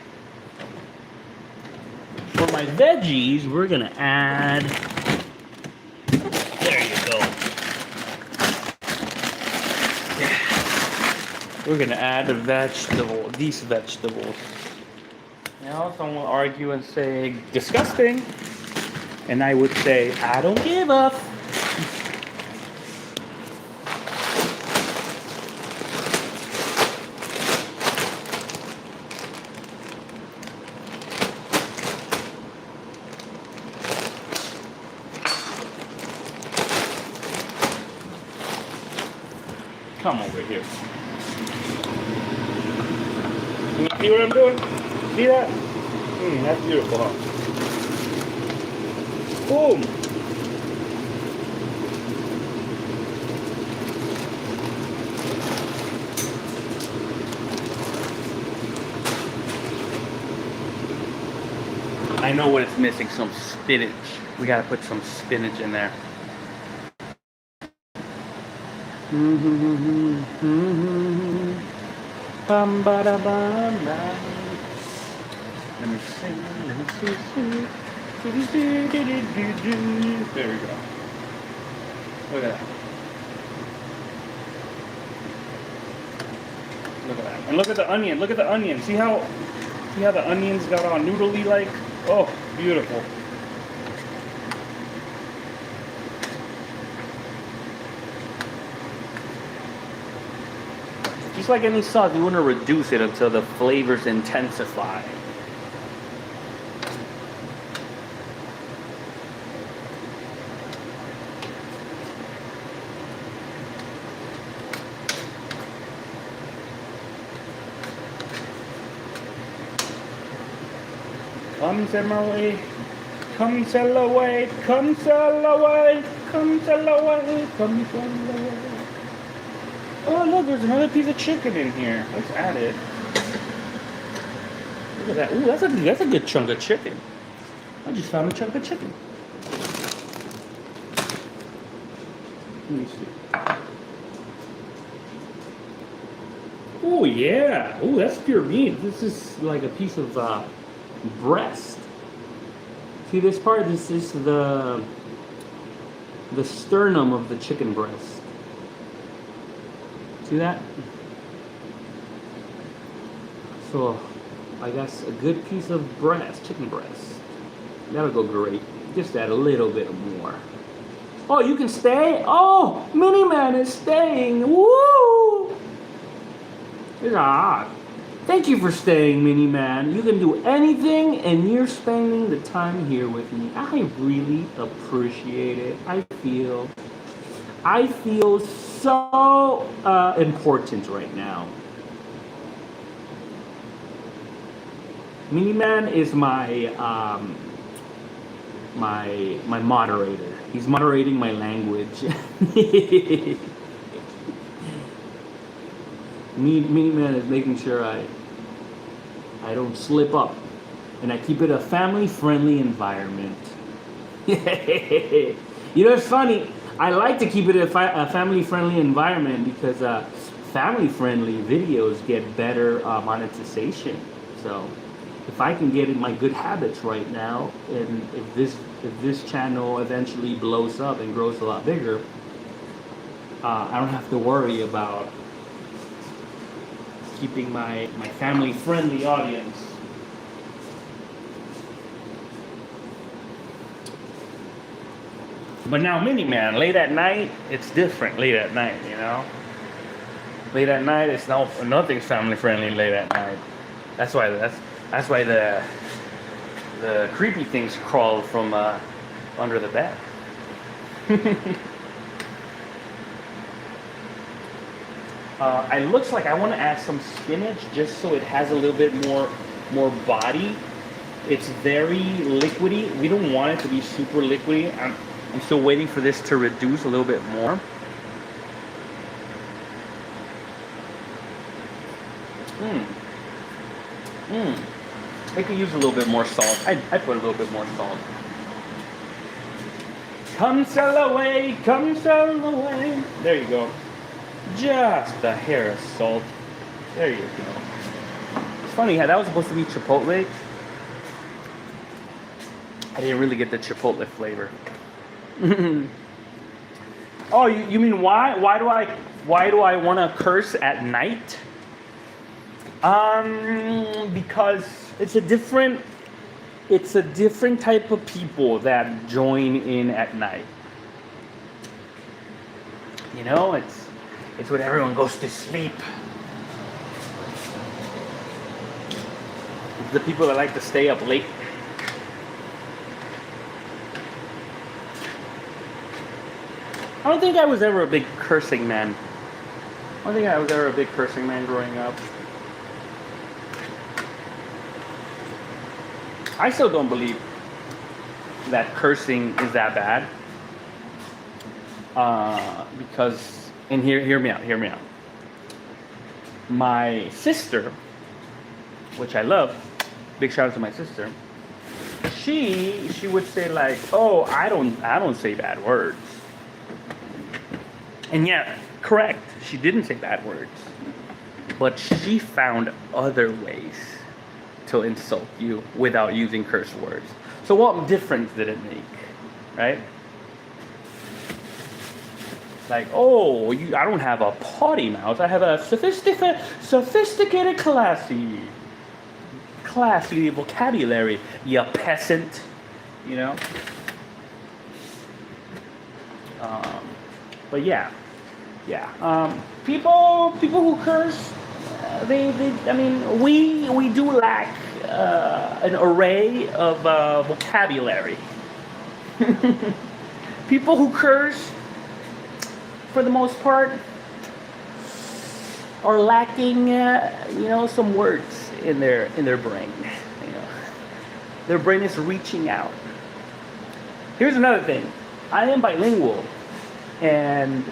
For my veggies, we're gonna add. There you go. We're gonna add these vegetables. Now someone will argue and say, disgusting. And I would say, I don't give up. Come over here. See what I'm doing? See that? That's beautiful, huh? Boom! I know what it's missing, some spinach. We gotta put some spinach in there. Bum ba da bum bum. Let me see. There we go. Look at that. Look at that. And look at the onion. Look at the onion. See how the onions got all noodly like? Oh, beautiful. Just like any sauce, you want to reduce it until the flavors intensify. Come sail away, come sail away, come sail away, come sail away, come sail away. Oh, look, there's another piece of chicken in here. Let's add it. Look at that. Ooh, that's a good chunk of chicken. I just found a chunk of chicken. Let me see. Oh, yeah. Oh, that's pure meat. This is like a piece of breast. See this part? This is the sternum of the chicken breast. See that? So, I guess a good piece of breast, chicken breast. That'll go great. Just add a little bit more. Oh, you can stay? Oh, Mini Man is staying. Woo! It's hot. Thank you for staying, Mini Man. You can do anything, and you're spending the time here with me. I really appreciate it. I feel so important right now. Mini Man is my my moderator. He's moderating my language. Mini Man is making sure I don't slip up, and I keep it a family-friendly environment. You know, it's funny. I like to keep it a family-friendly environment because family-friendly videos get better monetization. So, if I can get in my good habits right now, and if this channel eventually blows up and grows a lot bigger, I don't have to worry about keeping my family-friendly audience. But now, Mini Man, late at night, it's different. Late at night, you know. Late at night, it's nothing's family-friendly. Late at night, that's why the creepy things crawl from under the bed. It looks like I want to add some spinach just so it has a little bit more body. It's very liquidy. We don't want it to be super liquidy. I'm still waiting for this to reduce a little bit more. I could use a little bit more salt. I put a little bit more salt. Come sail away, come sail away. There you go. Just a hair of salt. There you go. It's funny how that was supposed to be chipotle. I didn't really get the chipotle flavor. Oh, you mean why? Why do I want to curse at night? Because it's a different type of people that join in at night. You know, it's when everyone goes to sleep. It's the people that like to stay up late. I don't think I was ever a big cursing man. I don't think I was ever a big cursing man growing up. I still don't believe that cursing is that bad. Because, and hear me out. My sister, which I love, big shout out to my sister. She would say like, "Oh, I don't say bad words." And yeah, correct. She didn't say bad words, but she found other ways to insult you without using curse words. So what difference did it make, right? Like, oh, I don't have a potty mouth. I have a sophisticated, classy vocabulary. You peasant, you know. But yeah. People who curse, we do lack an array of vocabulary. People who curse, for the most part, are lacking, some words in their brain. You know, their brain is reaching out. Here's another thing: I am bilingual, and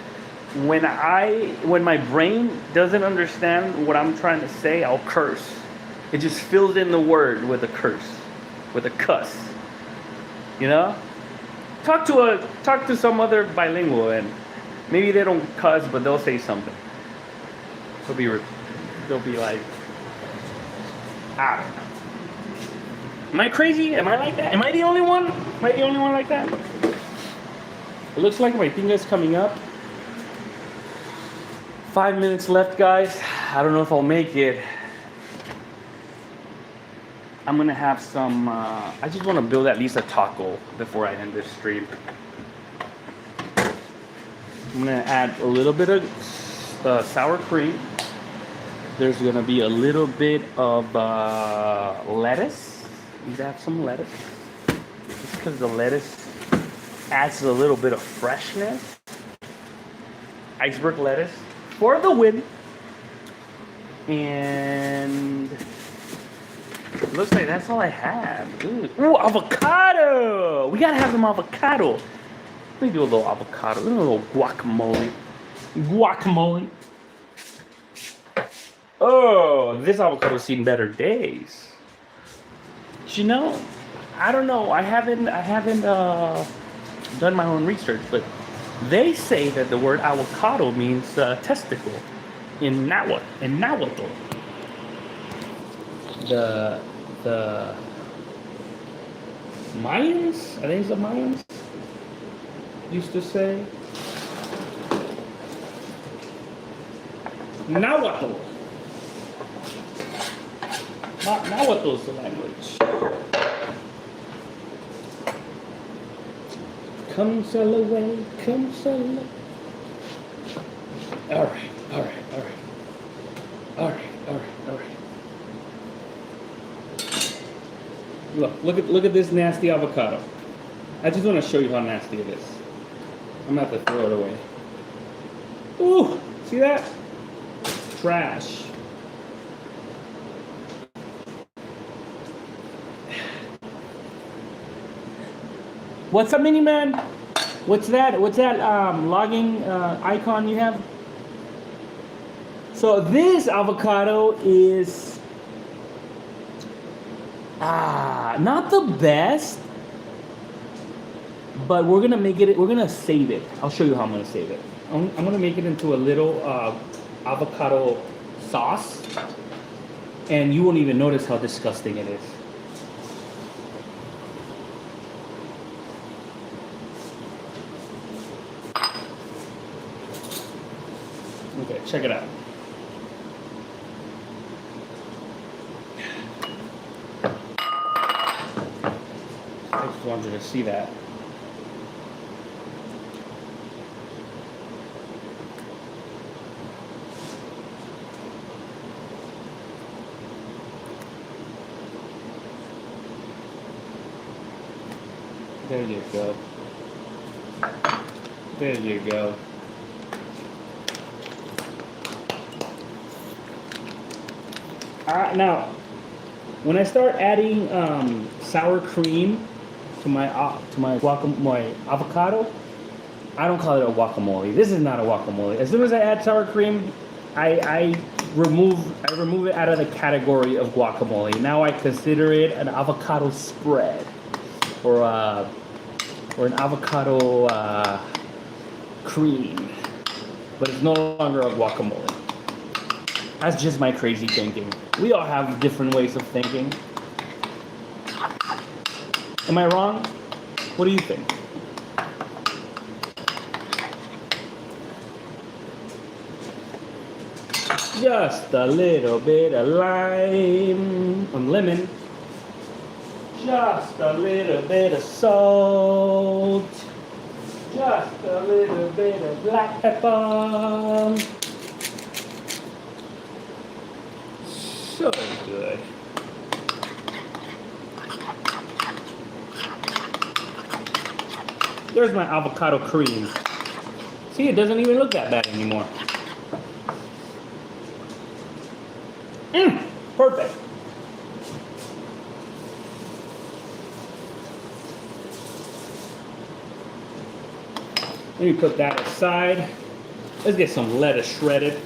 when my brain doesn't understand what I'm trying to say, I'll curse. It just fills in the word with a curse, with a cuss. You know? Talk to some other bilingual and maybe they don't cuss, but they'll say something. They'll be like, I don't know. Am I crazy? Am I like that? Am I the only one? Am I the only one like that? It looks like my Tinga is coming up. 5 minutes left, guys. I don't know if I'll make it. I'm gonna have some, I just wanna build at least a taco before I end this stream. I'm gonna add a little bit of sour cream. There's gonna be a little bit of lettuce. You have some lettuce. Just because the lettuce adds a little bit of freshness. Iceberg lettuce for the win. And it looks like that's all I have. Ooh, avocado! We gotta have some avocado. Let me do a little avocado. A little guacamole. Guacamole. Oh, this avocado's seen better days. You know, I don't know. I haven't done my own research, but they say that the word avocado means testicle in Nahuatl. The Mayans, I think it's the Mayans, used to say Nahuatl. Nahuatl is the language. Come sail away, come sail away. All right. Look at this nasty avocado. I just want to show you how nasty it is. I'm gonna have to throw it away. Ooh, see that? Trash. What's up, mini man? What's that logging icon you have? So this avocado is not the best, but we're gonna save it. I'll show you how I'm gonna save it. I'm gonna make it into a little avocado sauce, and you won't even notice how disgusting it is. Okay, check it out. I just wanted you to see that. There you go. There you go. Now, when I start adding sour cream to my avocado, I don't call it a guacamole. This is not a guacamole. As soon as I add sour cream, I remove it out of the category of guacamole. Now I consider it an avocado spread, or an avocado cream, but it's no longer a guacamole. That's just my crazy thinking. We all have different ways of thinking. Am I wrong? What do you think? Just a little bit of lime and lemon. Just a little bit of salt. Just a little bit of black pepper. So good. There's my avocado cream. See, it doesn't even look that bad anymore. Perfect. Let me put that aside. Let's get some lettuce shredded.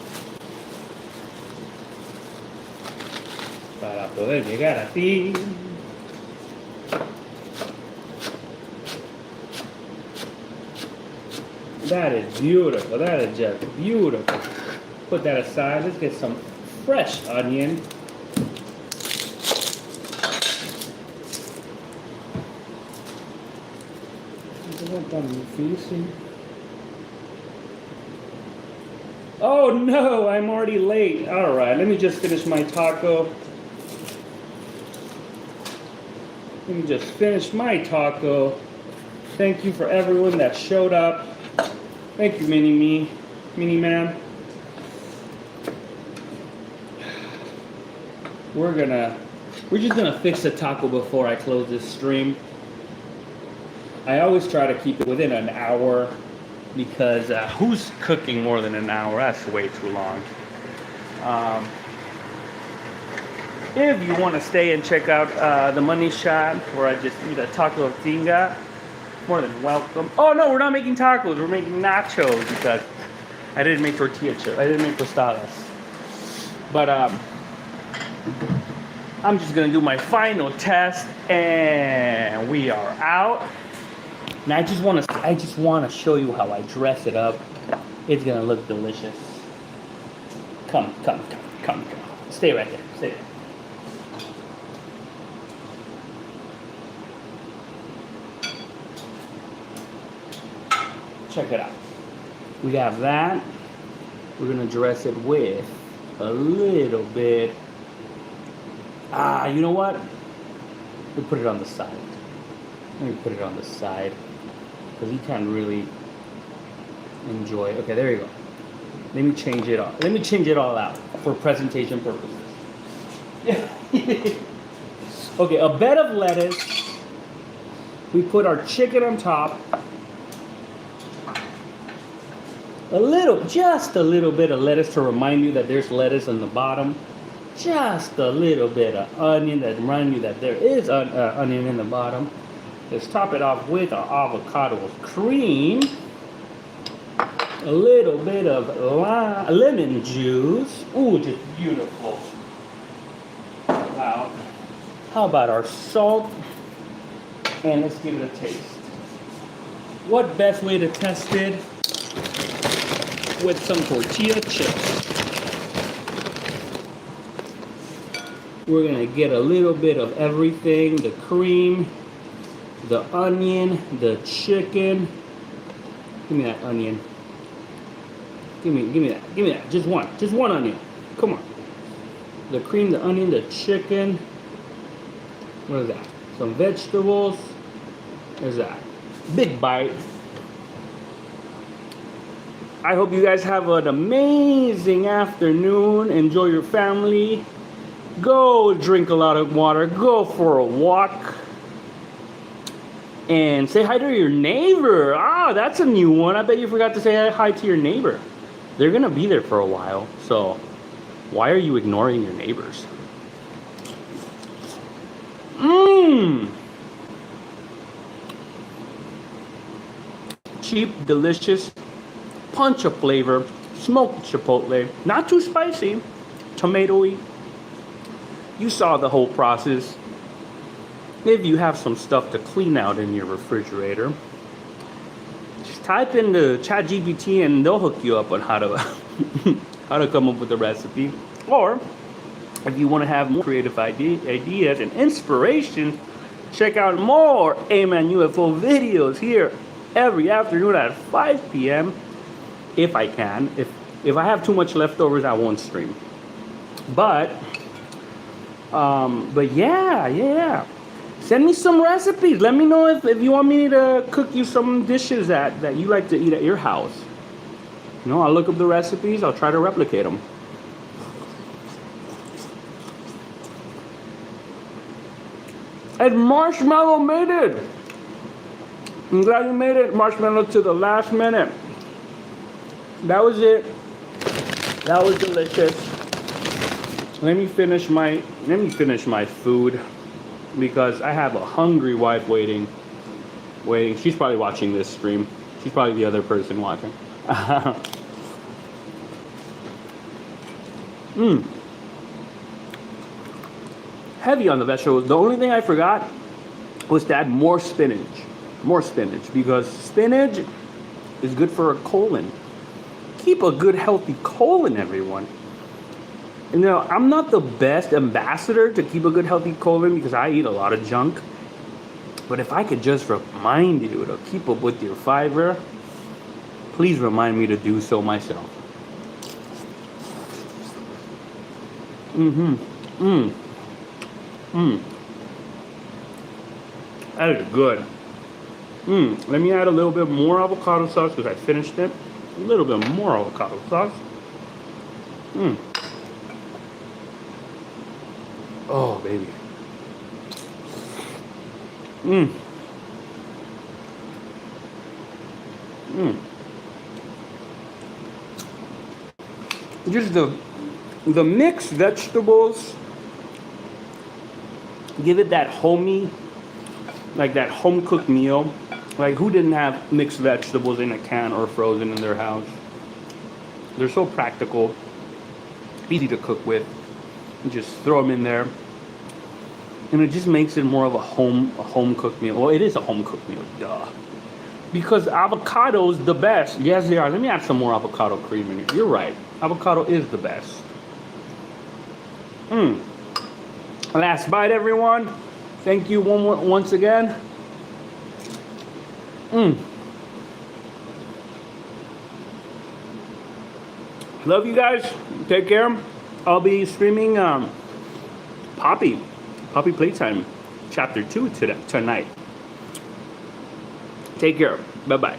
Para poder llegar a ti. That is beautiful. That is just beautiful. Put that aside. Let's get some fresh onion. Oh no, I'm already late. All right, let me just finish my taco. Let me just finish my taco. Thank you for everyone that showed up. Thank you, Mini Man. We're just gonna fix the taco before I close this stream. I always try to keep it within an hour because who's cooking more than an hour? That's way too long. If you want to stay and check out the money shot where I just eat a taco of Tinga, more than welcome. Oh no, we're not making tacos. We're making nachos because I didn't make tortilla chips. I didn't make tostadas. But I'm just gonna do my final test and we are out. And I just want to show you how I dress it up. It's gonna look delicious. Come. Stay right there. Stay there. Check it out. We have that. We're gonna dress it with a little bit. You know what? We'll put it on the side. Let me put it on the side because you can't really enjoy it. Okay, there you go. Let me change it all. Let me change it all out for presentation purposes. Okay, a bed of lettuce. We put our chicken on top. Just a little bit of lettuce to remind you that there's lettuce on the bottom. Just a little bit of onion that remind you that there is onion in the bottom. Let's top it off with our avocado cream. A little bit of lemon juice. Ooh, just beautiful. Wow. How about our salt? And let's give it a taste. What best way to test it? With some tortilla chips. We're gonna get a little bit of everything, the cream, the onion, the chicken. Give me that onion. Give me that. Just one onion. Come on. The cream, the onion, the chicken. What is that? Some vegetables. There's that. Big bite. I hope you guys have an amazing afternoon. Enjoy your family. Go drink a lot of water. Go for a walk. And say hi to your neighbor. That's a new one. I bet you forgot to say hi to your neighbor. They're going to be there for a while. So why are you ignoring your neighbors? Cheap, delicious, punch of flavor, smoked chipotle. Not too spicy. Tomatoey. You saw the whole process. If you have some stuff to clean out in your refrigerator, just type into ChatGPT and they'll hook you up on how to how to come up with a recipe. Or if you want to have more creative ideas and inspiration, check out more A-Man UFO videos here every afternoon at 5 p.m. if I can. If I have too much leftovers, I won't stream. But yeah. Send me some recipes. Let me know if you want me to cook you some dishes that you like to eat at your house. You know, I'll look up the recipes. I'll try to replicate them. And Marshmallow made it. I'm glad you made it, Marshmallow, to the last minute. That was it. That was delicious. Let me finish my food because I have a hungry wife waiting. She's probably watching this stream. She's probably the other person watching. Mmm. Heavy on the vegetables. The only thing I forgot was to add more spinach. More spinach, because spinach is good for a colon. Keep a good, healthy colon, everyone. You know, I'm not the best ambassador to keep a good, healthy colon because I eat a lot of junk. But if I could just remind you to keep up with your fiber, please remind me to do so myself. Mm-hmm. Mmm. Mmm. That is good. Mmm. Let me add a little bit more avocado sauce because I finished it. A little bit more avocado sauce. Mmm. Oh, baby. Mmm. Mmm. Just the mixed vegetables give it that homey, like that home cooked meal. Like, who didn't have mixed vegetables in a can or frozen in their house? They're so practical, easy to cook with. You just throw them in there, and it just makes it more of a home cooked meal. Well, it is a home cooked meal, duh. Because avocado's the best. Yes, they are. Let me add some more avocado cream in it. You're right. Avocado is the best. Mmm. Last bite, everyone. Thank you once again. Mmm. Love you guys. Take care. I'll be streaming Poppy Playtime Chapter 2 tonight. Take care. Bye-bye.